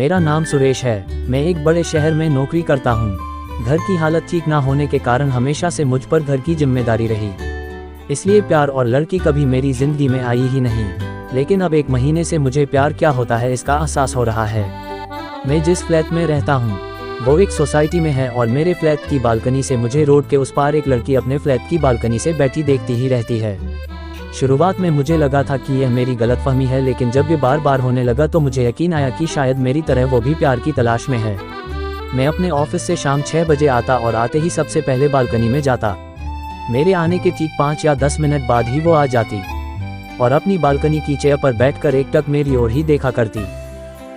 मेरा नाम सुरेश है। मैं एक बड़े शहर में नौकरी करता हूँ। घर की हालत ठीक ना होने के कारण हमेशा से मुझ पर घर की जिम्मेदारी रही, इसलिए प्यार और लड़की कभी मेरी जिंदगी में आई ही नहीं। लेकिन अब 1 महीने से मुझे प्यार क्या होता है इसका एहसास हो रहा है। मैं जिस फ्लैट में रहता हूँ वो एक सोसाइटी में है और मेरे फ्लैट की बालकनी से मुझे रोड के उस पार एक लड़की अपने फ्लैट की बालकनी से बैठी देखती ही रहती है। शुरुआत में मुझे लगा था कि यह मेरी गलतफहमी है, लेकिन जब ये बार बार होने लगा तो मुझे यकीन आया कि शायद मेरी तरह वो भी प्यार की तलाश में है। मैं अपने ऑफिस से शाम 6 बजे आता और आते ही सबसे पहले बालकनी में जाता। मेरे आने के ठीक 5 या 10 मिनट बाद ही वो आ जाती और अपनी बालकनी की चेयर पर बैठकर एकटक मेरी ओर ही देखा करती।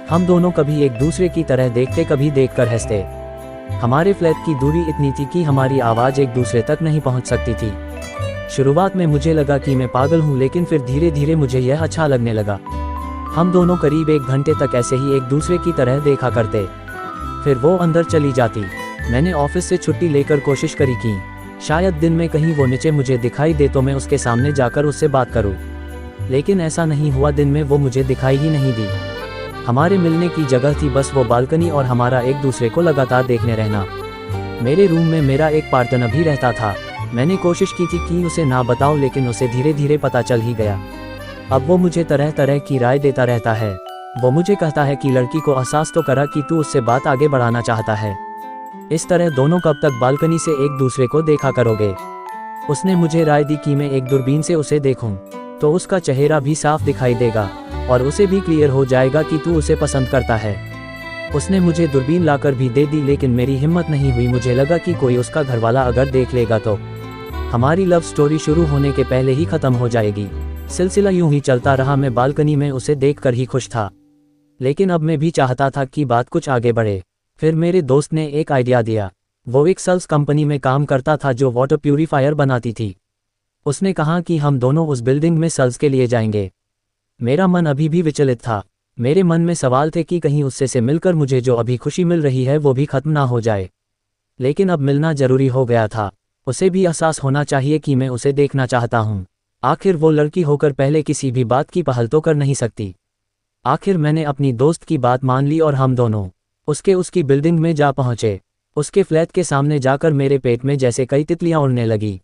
हम दोनों कभी एक दूसरे की तरह देखते, कभी देखकर हंसते। हमारे फ्लैट की दूरी इतनी थी कि हमारी आवाज़ एक दूसरे तक नहीं पहुंच सकती थी। शुरुआत में मुझे लगा कि मैं पागल हूं, लेकिन फिर धीरे धीरे मुझे यह अच्छा लगने लगा। हम दोनों करीब 1 घंटे तक ऐसे ही एक दूसरे की तरह देखा करते। फिर वो अंदर चली जाती। मैंने ऑफिस से छुट्टी लेकर कोशिश करी कि शायद दिन में कहीं वो नीचे मुझे दिखाई दे तो मैं उसके सामने जाकर उससे बात करूं, लेकिन ऐसा नहीं हुआ। दिन में वो मुझे दिखाई ही नहीं दी। हमारे मिलने की जगह थी बस वो बालकनी और हमारा एक दूसरे को लगातार देखने रहना। मेरे रूम में मेरा एक पार्टनर भी रहता था। मैंने कोशिश की थी कि उसे ना बताऊं, लेकिन उसे धीरे धीरे पता चल ही गया। अब वो मुझे तरह तरह की राय देता रहता है। वो मुझे कहता है कि लड़की को एहसास तो करा कि तू उससे बात आगे बढ़ाना चाहता है। इस तरह दोनों कब तक बालकनी से एक दूसरे को देखा करोगे। उसने मुझे राय दी कि मैं एक दूरबीन से उसे देखूं, तो उसका चेहरा भी साफ दिखाई देगा और उसे भी क्लियर हो जाएगा कि तू उसे पसंद करता है। उसने मुझे दूरबीन लाकर भी दे दी, लेकिन मेरी हिम्मत नहीं हुई। मुझे लगा कि कोई उसका घरवाला अगर देख लेगा तो हमारी लव स्टोरी शुरू होने के पहले ही खत्म हो जाएगी। सिलसिला यूं ही चलता रहा। मैं बालकनी में उसे देखकर ही खुश था, लेकिन अब मैं भी चाहता था कि बात कुछ आगे बढ़े। फिर मेरे दोस्त ने एक आइडिया दिया। वो एक सेल्स कंपनी में काम करता था जो वाटर प्यूरीफायर बनाती थी। उसने कहा कि हम दोनों उस बिल्डिंग में सेल्स के लिए जाएंगे। मेरा मन अभी भी विचलित था। मेरे मन में सवाल थे कि कहीं उससे से मिलकर मुझे जो अभी खुशी मिल रही है वो भी खत्म ना हो जाए। लेकिन अब मिलना जरूरी हो गया था। उसे भी एहसास होना चाहिए कि मैं उसे देखना चाहता हूँ। आखिर वो लड़की होकर पहले किसी भी बात की पहल तो कर नहीं सकती। आखिर मैंने अपनी दोस्त की बात मान ली और हम दोनों उसकी बिल्डिंग में जा पहुँचे। उसके फ्लैट के सामने जाकर मेरे पेट में जैसे कई तितलियां उड़ने लगी।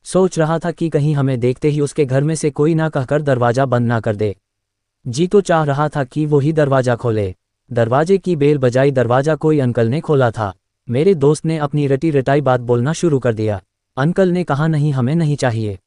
सोच रहा था कि कहीं हमें देखते ही उसके घर में से कोई ना कहकर दरवाज़ा बंद ना कर दे। जी तो चाह रहा था कि वो ही दरवाज़ा खोले। दरवाजे की बेल बजाई। दरवाज़ा कोई अंकल ने खोला था। मेरे दोस्त ने अपनी रटी रटाई बात बोलना शुरू कर दिया। अंकल ने कहा, नहीं, हमें नहीं चाहिए।